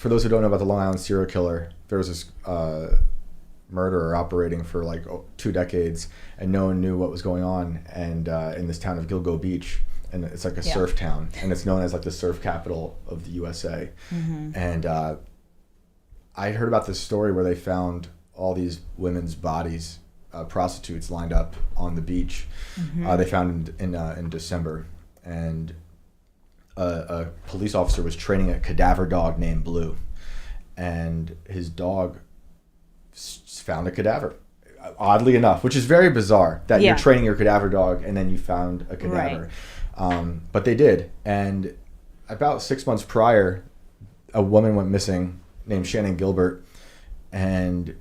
for those who don't know about the Long Island serial killer, there was this murderer operating for like 2 decades, and no one knew what was going on. And in this town of Gilgo Beach, and it's like a surf town, and it's known as like the surf capital of the USA. And I heard about this story where they found all these women's bodies, prostitutes lined up on the beach. They found in December, and a police officer was training a cadaver dog named Blue, and his dog found a cadaver. Oddly enough, which is very bizarre that you're training your cadaver dog and then you found a cadaver. But they did, and about 6 months prior, a woman went missing named Shannon Gilbert, and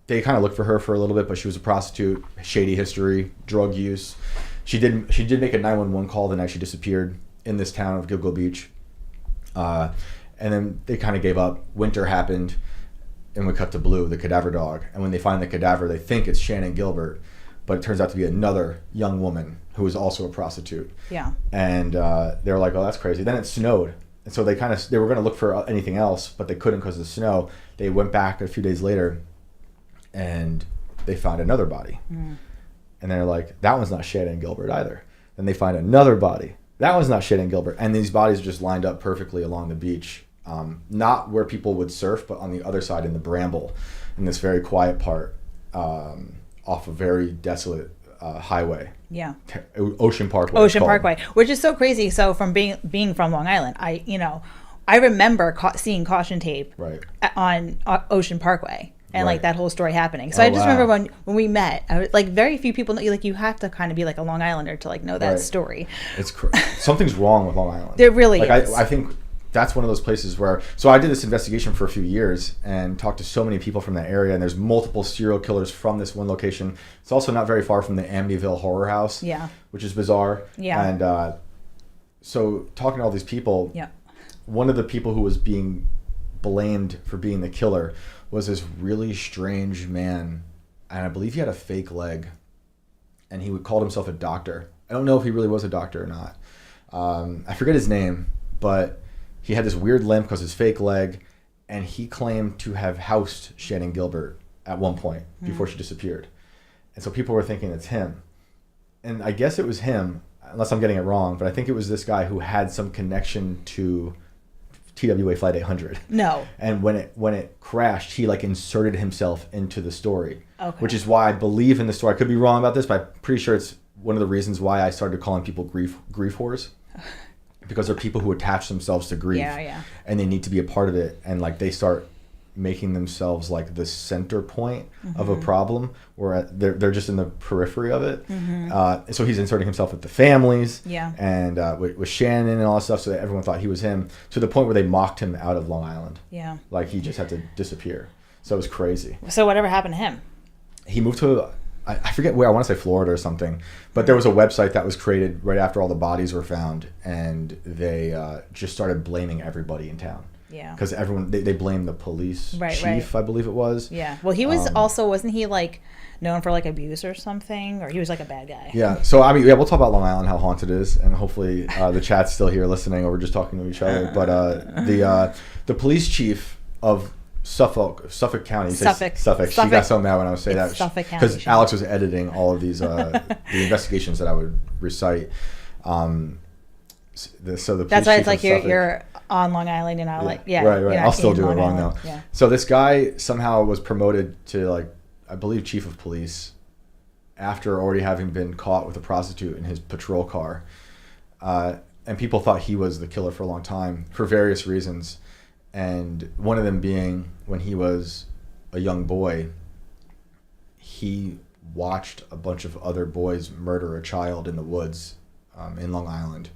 they kind of looked for her for a little bit, but she was a prostitute, shady history, drug use. She did make a 911 call the night she disappeared in this town of Gilgo Beach. And then they kind of gave up. Winter happened, and we cut to Blue, the cadaver dog. And when they find the cadaver, they think it's Shannon Gilbert, but it turns out to be another young woman who was also a prostitute. Yeah. And they were like, oh, that's crazy. Then it snowed. And so they were going to look for anything else, but they couldn't because of the snow. They went back a few days later, and they found another body. And they're like, that one's not Shannon Gilbert either. Then they find another body. That one's not Shannon Gilbert. And these bodies are just lined up perfectly along the beach. Not where people would surf, but on the other side in the bramble, in this very quiet part, off a very desolate highway. Yeah. Ocean Parkway. Ocean Parkway, which is so crazy. So from being from Long Island, I remember seeing caution tape on Ocean Parkway. And like that whole story happening. So I just remember when we met, I was like, very few people know, like, you have to kind of be like a Long Islander to like know that story. It's something's wrong with Long Island. There really is. I think that's one of those places where, so I did this investigation for a few years and talked to so many people from that area, and there's multiple serial killers from this one location. It's also not very far from the Amityville horror house, which is bizarre. And so talking to all these people, one of the people who was being blamed for being the killer was this really strange man, and I believe he had a fake leg, and he called himself a doctor. I don't know if he really was a doctor or not. I forget his name, but he had this weird limp because of his fake leg, and he claimed to have housed Shannon Gilbert at one point before she disappeared. And so people were thinking it's him. And I guess it was him, unless I'm getting it wrong, but I think it was this guy who had some connection to TWA Flight 800. No. And when it crashed, he like inserted himself into the story. Okay. Which is why I believe in the story. I could be wrong about this, but I'm pretty sure it's one of the reasons why I started calling people grief whores. Because they're people who attach themselves to grief. And they need to be a part of it, and like they start making themselves like the center point of a problem, where they're just in the periphery of it. So he's inserting himself with the families, and with Shannon and all that stuff, so that everyone thought he was him, to the point where they mocked him out of Long Island. Like he just had to disappear. So it was crazy. So whatever happened to him? He moved to I forget where, I want to say Florida or something, but there was a website that was created right after all the bodies were found, and they just started blaming everybody in town. Because everyone, they blamed the police chief, I believe it was. Well, he was also, wasn't he like known for like abuse or something, or he was like a bad guy? So I mean, we'll talk about Long Island, how haunted it is, and hopefully the chat's still here listening, or we're just talking to each other. But the police chief of Suffolk County. Suffolk. She got so mad when I was saying that. Suffolk County. Because Alex was editing all of these the investigations that I would recite. So the police that's why it's like Suffolk, you're on Long Island, and I like right. I'll still do it wrong now. though. So this guy somehow was promoted to, like, I believe, chief of police after already having been caught with a prostitute in his patrol car, and people thought he was the killer for a long time for various reasons. And one of them being, when he was a young boy, he watched a bunch of other boys murder a child in the woods in Long Island.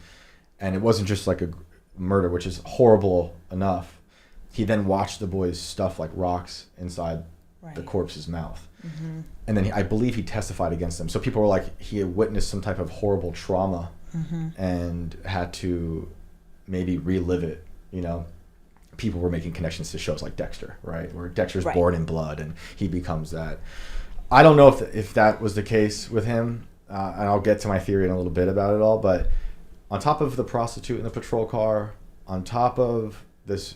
And it wasn't just like a murder, which is horrible enough. He then watched the boys stuff like rocks inside the corpse's mouth. And then I believe he testified against them. So people were like, he had witnessed some type of horrible trauma and had to maybe relive it, you know. People were making connections to shows like Dexter, right? Where Dexter's born in blood and he becomes that. I don't know if that was the case with him, and I'll get to my theory in a little bit about it all, but on top of the prostitute in the patrol car, on top of this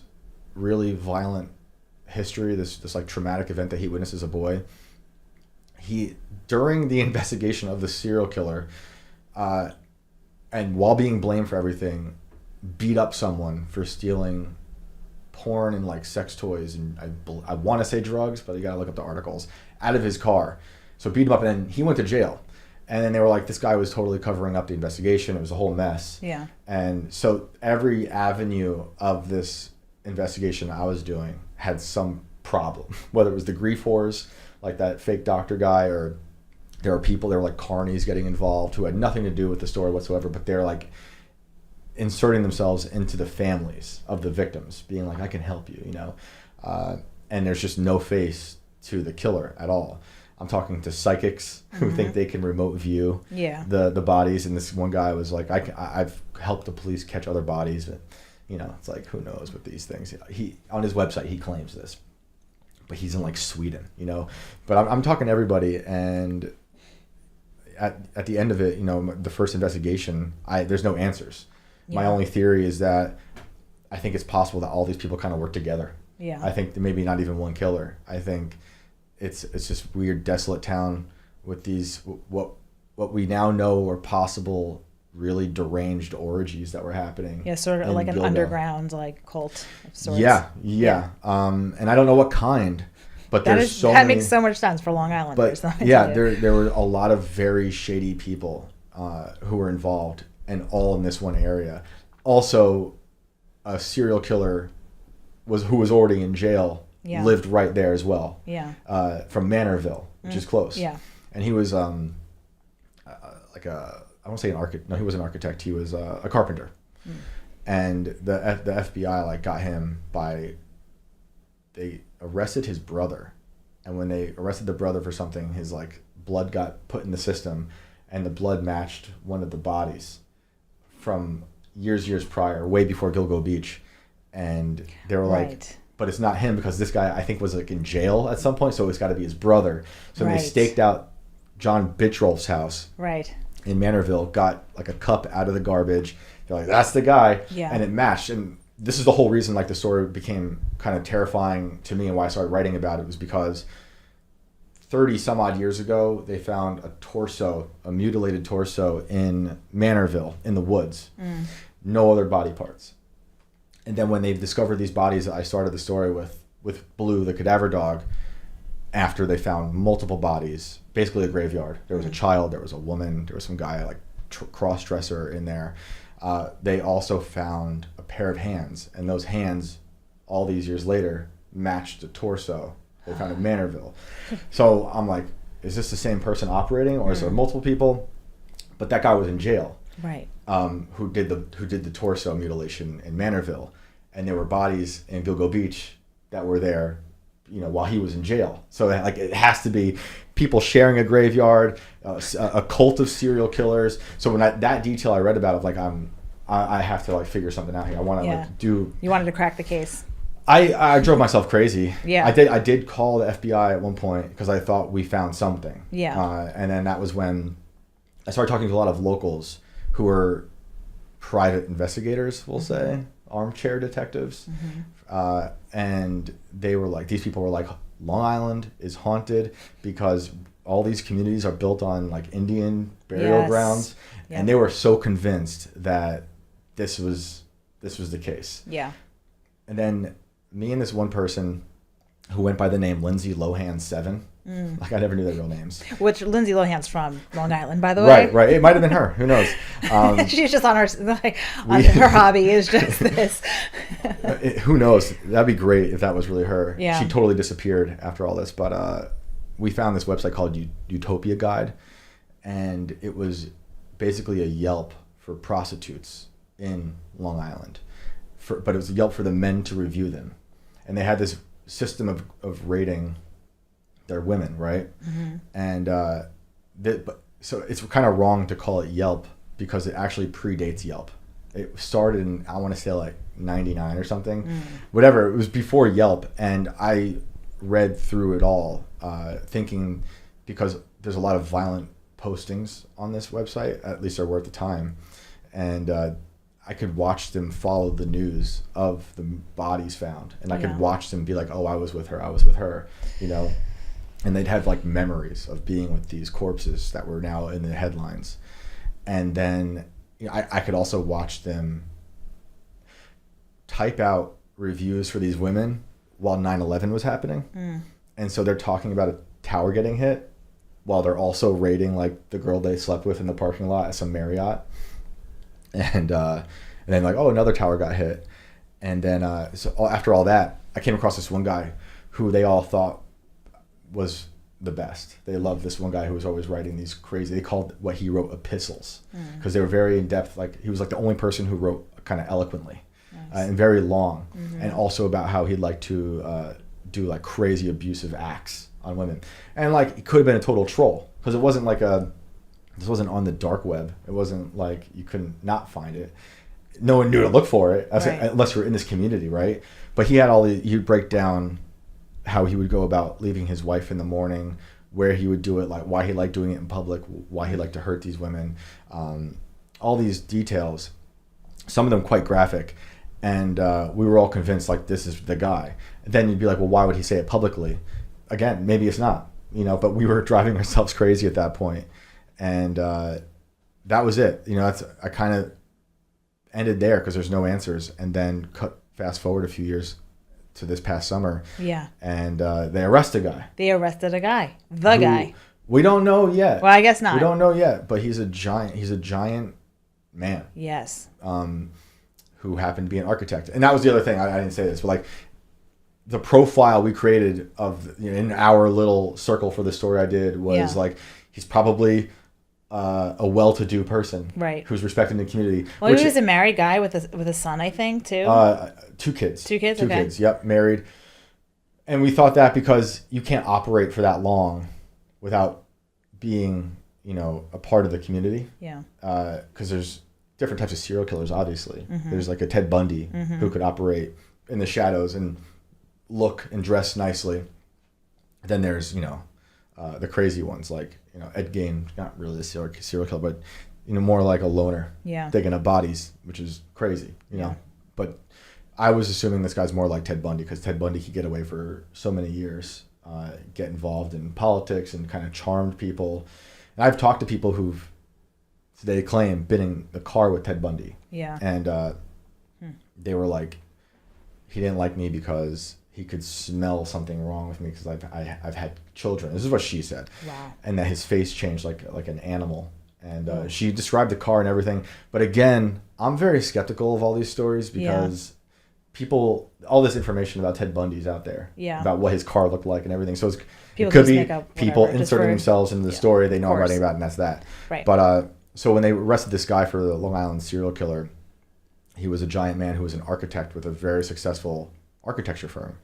really violent history, this like traumatic event that he witnessed as a boy. He, during the investigation of the serial killer, and while being blamed for everything, beat up someone for stealing porn and like sex toys and I want to say drugs, but you gotta look up the articles, out of his car. So beat him up, and then he went to jail. And then they were like, this guy was totally covering up the investigation. It was a whole mess. Yeah. And so every avenue of this investigation I was doing had some problem, whether it was the grief whores, like that fake doctor guy, or there were people, there were like carnies getting involved who had nothing to do with the story whatsoever, but they're like inserting themselves into the families of the victims, being like, I can help you, you know? And there's just no face to the killer at all. I'm talking to psychics who think they can remote view the bodies. And this one guy was like, I've helped the police catch other bodies. But, you know, it's like, who knows with these things. He on his website, he claims this. But he's in like Sweden, you know? But I'm talking to everybody, and at the end of it, you know, the first investigation, there's no answers. My only theory is that I think it's possible that all these people kind of work together. Yeah. I think maybe not even one killer. I think it's this weird, desolate town with these what we now know are possible really deranged orgies that were happening. Yeah, sort of like an underground like cult of sorts. Yeah. And I don't know what kind, but that makes so much sense for Long Island. But there were a lot of very shady people who were involved, and all in this one area. Also, a serial killer who was already in jail lived right there as well. Yeah. From Manorville, which is close. Yeah. And he was like I won't say an architect. No, he was an architect. He was a carpenter. And the FBI like got him by. They arrested his brother, and when they arrested the brother for something, his like blood got put in the system, and the blood matched one of the bodies from years prior, way before Gilgo Beach. And they were like, but it's not him, because this guy I think was like in jail at some point, so it's got to be his brother. So they staked out John Bittrolf's house in Manorville, got like a cup out of the garbage. They're like, that's the guy. Yeah. And it matched. And this is the whole reason like the story became kind of terrifying to me, and why I started writing about it was because 30 some odd years ago, they found a mutilated torso in Manorville in the woods. No other body parts. And then when they discovered these bodies, I started the story with Blue, the cadaver dog, after they found multiple bodies, basically a graveyard. There was a child, there was a woman, there was some guy, like cross-dresser in there. They also found a pair of hands, and those hands, all these years later, matched the torso they found in Manorville. So I'm like, is this the same person operating, or is there multiple people? But that guy was in jail. Right. Who did the torso mutilation in Manorville, and there were bodies in Gilgo Beach that were there, you know, while he was in jail. So like it has to be people sharing a graveyard, a cult of serial killers. So when that detail I read about it, like I have to like figure something out here. I want to like do. You wanted to crack the case. I drove myself crazy. Yeah. I did call the FBI at one point because I thought we found something. Yeah. And then that was when I started talking to a lot of locals who were private investigators, we'll say, armchair detectives. And they were like, these people were like, Long Island is haunted because all these communities are built on like Indian burial grounds. Yep. And they were so convinced that this was the case. Yeah. And then me and this one person who went by the name Lindsay Lohan 7. Like I never knew their real names. Which Lindsay Lohan's from Long Island, by the way. Right. It might have been her. Who knows? She's just on her her hobby is just this. Who knows? That'd be great if that was really her. Yeah. She totally disappeared after all this. But we found this website called Utopia Guide, and it was basically a Yelp for prostitutes in Long Island. But it was a Yelp for the men to review them, and they had this system of rating their women, right? And so it's kind of wrong to call it Yelp because it actually predates Yelp. It started in, I want to say like 99 or something, whatever. It was before Yelp, and I read through it all, thinking, because there's a lot of violent postings on this website, at least there were at the time, and I could watch them follow the news of the bodies found, and I could watch them be like, oh, I was with her, you know, and they'd have like memories of being with these corpses that were now in the headlines. And then, you know, I could also watch them type out reviews for these women while 9/11 was happening. And so they're talking about a tower getting hit while they're also rating like the girl they slept with in the parking lot at some Marriott. And then like, oh, another tower got hit. And then so after all that, I came across this one guy who they all thought was the best. They loved this one guy who was always writing these crazy, they called what he wrote epistles, because they were very in depth. Like he was like the only person who wrote kind of eloquently. And very long, and also about how he'd like to do like crazy abusive acts on women. And like he could have been a total troll, because it wasn't like this wasn't on the dark web. It wasn't like you couldn't not find it. No one knew to look for it, unless you were in this community, right? But he had he'd break down how he would go about leaving his wife in the morning, where he would do it, like why he liked doing it in public, why he liked to hurt these women, all these details, some of them quite graphic. And we were all convinced like this is the guy. And then you'd be like, well, why would he say it publicly? Again, maybe it's not, you know, but we were driving ourselves crazy at that point. And that was it. You know, I kind of ended there because there's no answers. And then fast forward a few years to this past summer. Yeah. And they arrest a guy. They arrested a guy. The guy. We don't know yet. Well, I guess not. We don't know yet, but he's a giant man. Yes. Who happened to be an architect. And that was the other thing. I didn't say this, but like the profile we created of, you know, in our little circle for the story I did was like, he's probably a well-to-do person, right, who's respected in the community. Well, he was a married guy with a son, I think, too. 2 kids. 2 kids. Two okay. kids. Yep, married. And we thought that because you can't operate for that long without being, you know, a part of the community. Yeah. Because there's different types of serial killers, obviously. There's like a Ted Bundy who could operate in the shadows and look and dress nicely. Then there's, you know, the crazy ones like, you know, Ed Gein, not really a serial killer, but, you know, more like a loner, digging up bodies, which is crazy, you know. But I was assuming this guy's more like Ted Bundy, because Ted Bundy could get away for so many years, get involved in politics and kind of charmed people. And I've talked to people who've, they claim, been in the car with Ted Bundy. Yeah. And they were like, he didn't like me because he could smell something wrong with me because I've had children. This is what she said. Wow. And that his face changed like an animal. And she described the car and everything. But again, I'm very skeptical of all these stories because people, all this information about Ted Bundy's out there. Yeah. About what his car looked like and everything. So it could be people inserting themselves into the story they know I'm writing about, and that's that. Right. But so when they arrested this guy for the Long Island serial killer, he was a giant man who was an architect with a very successful architecture firm,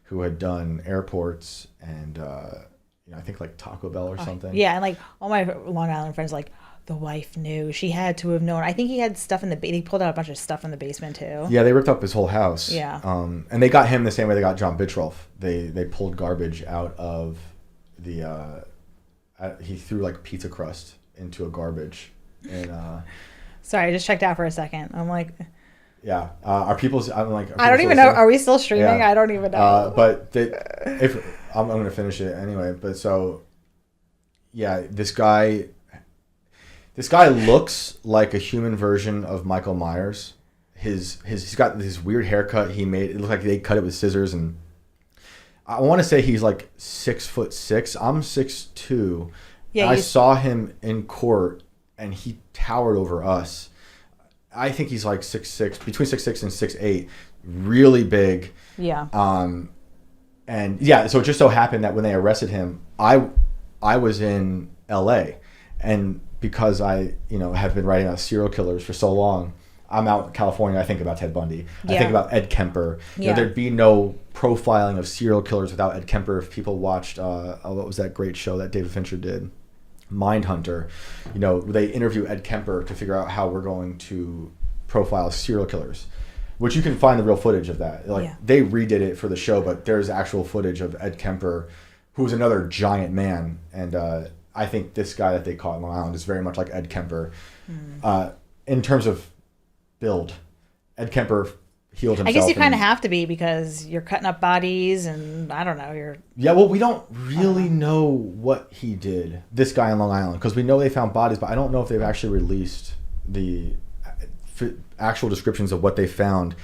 who had done airports and you know, I think like Taco Bell or something. Yeah, and like all my Long Island friends, like the wife knew. She had to have known. I think he had stuff in the they pulled out a bunch of stuff in the basement too. Yeah, they ripped up his whole house. Yeah. And they got him the same way they got John Bittroff. They pulled garbage out of the he threw like pizza crust into a garbage. And sorry, I just checked out for a second. I'm like, yeah, I'm like, I don't even know. Are we still streaming? Yeah. I don't even know. But if I'm going to finish it anyway. But so, yeah, this guy looks like a human version of Michael Myers. He's got this weird haircut he made. It looked like they cut it with scissors, and I want to say he's like 6'6". I'm 6'2". Yeah, I saw him in court, and he towered over us. I think he's like 6'6", between 6'6" and 6'8", really big. Yeah. And yeah, so it just so happened that when they arrested him, I was in L.A. and because I, you know, have been writing about serial killers for so long, I'm out in California. I think about Ted Bundy. I think about Ed Kemper. You know, there'd be no profiling of serial killers without Ed Kemper. If people watched, what was that great show that David Fincher did? Mindhunter. You know, they interview Ed Kemper to figure out how we're going to profile serial killers, which you can find the real footage of that. Like they redid it for the show, but there's actual footage of Ed Kemper, who was another giant man. And I think this guy that they caught in Long Island is very much like Ed Kemper in terms of build. Ed Kemper healed himself. I guess you kind of have to be because you're cutting up bodies and I don't know. Yeah, well, we don't really know what he did, this guy in Long Island, because we know they found bodies, but I don't know if they've actually released the actual descriptions of what they found,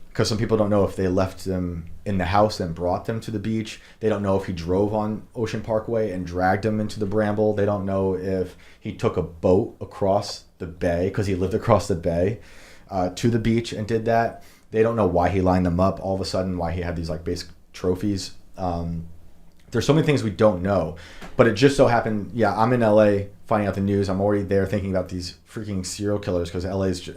because some people don't know if they left them in the house and brought them to the beach. They don't know if he drove on Ocean Parkway and dragged them into the bramble. They don't know if he took a boat across the bay, because he lived across the bay, to the beach and did that. They don't know why he lined them up all of a sudden, why he had these like basic trophies. There's so many things we don't know, but it just so happened. Yeah, I'm in LA finding out the news. I'm already there thinking about these freaking serial killers, because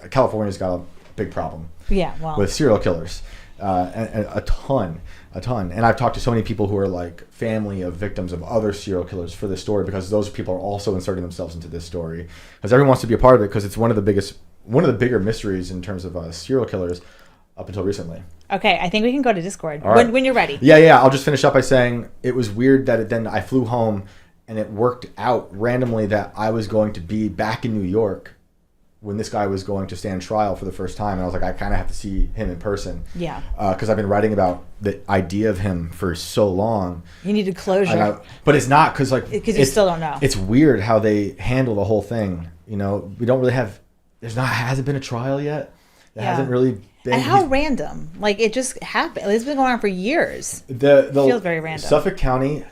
California's got a big problem. Yeah, well, with serial killers, and a ton. And I've talked to so many people who are like family of victims of other serial killers for this story, because those people are also inserting themselves into this story, because everyone wants to be a part of it, because it's one of the bigger mysteries in terms of serial killers up until recently. Okay, I think we can go to Discord when you're ready. Yeah. I'll just finish up by saying it was weird that then I flew home and it worked out randomly that I was going to be back in New York when this guy was going to stand trial for the first time. And I was like, I kind of have to see him in person. Yeah. Because I've been writing about the idea of him for so long. You needed closure. But it's not, because you still don't know. It's weird how they handle the whole thing. We don't really have, hasn't been a trial yet. It hasn't really been. And how random. Like, it just happened. It's been going on for years. It feels very random. Suffolk County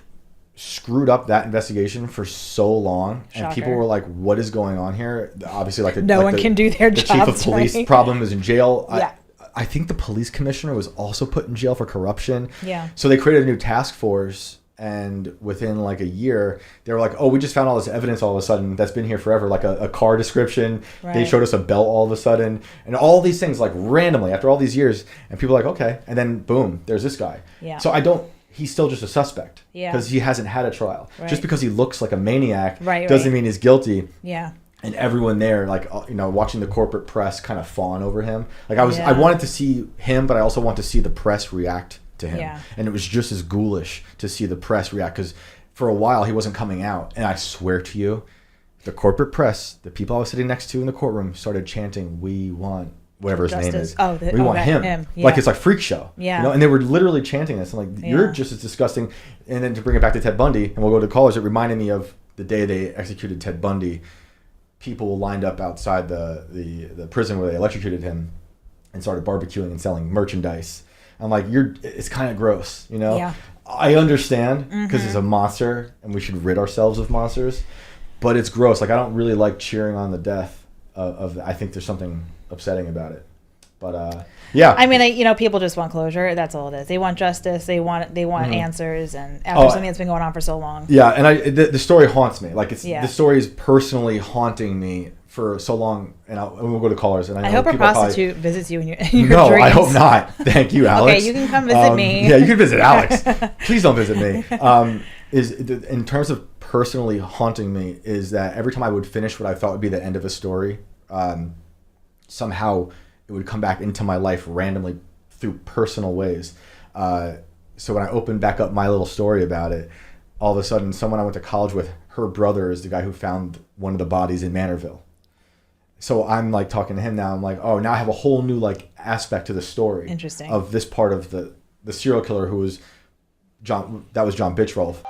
screwed up that investigation for so long. Shocker. And people were like, what is going on here? Obviously, no one can do their job. The chief of police right? problem is in jail. Yeah. I think the police commissioner was also put in jail for corruption. Yeah. So they created a new task force, and within like a year, they were like, oh, we just found all this evidence all of a sudden that's been here forever, like a car description. Right. They showed us a belt all of a sudden, and all these things like randomly after all these years, and people are like, okay, and then boom, there's this guy. Yeah. So he's still just a suspect. Yeah. Because he hasn't had a trial. Right. Just because he looks like a maniac doesn't mean he's guilty. Yeah. And everyone there, like, watching the corporate press kind of fawn over him. Like, I wanted to see him, but I also want to see the press react to him. Yeah. And it was just as ghoulish to see the press react, because for a while he wasn't coming out. And I swear to you, the corporate press, the people I was sitting next to in the courtroom, started chanting, "We want whatever his name is. We want him." Yeah. Like, it's like Freak Show. Yeah. And they were literally chanting this. I'm like, you're just as disgusting. And then to bring it back to Ted Bundy, and we'll go to callers, it reminded me of the day they executed Ted Bundy. People lined up outside the prison where they electrocuted him and started barbecuing and selling merchandise. I'm like, it's kind of gross, Yeah. I understand, because he's a monster and we should rid ourselves of monsters, but it's gross. Like, I don't really like cheering on the death of I think there's something upsetting about it. But yeah. I mean, people just want closure. That's all it is. They want justice. They want answers, and after something that's been going on for so long. Yeah, and the story haunts me. Like, the story is personally haunting me for so long. And we'll go to callers. And I hope a prostitute visits you in your dreams. No, I hope not. Thank you, Alex. Okay, you can come visit me. Yeah, you can visit Alex. Please don't visit me. In terms of personally haunting me, is that every time I would finish what I thought would be the end of a story, somehow it would come back into my life randomly through personal ways. So when I opened back up my little story about it, all of a sudden someone I went to college with, her brother is the guy who found one of the bodies in Manorville. So I'm like talking to him now. I'm like, oh, now I have a whole new like aspect to the story. Interesting. Of this part of the serial killer who was John. That was John Bitchroth.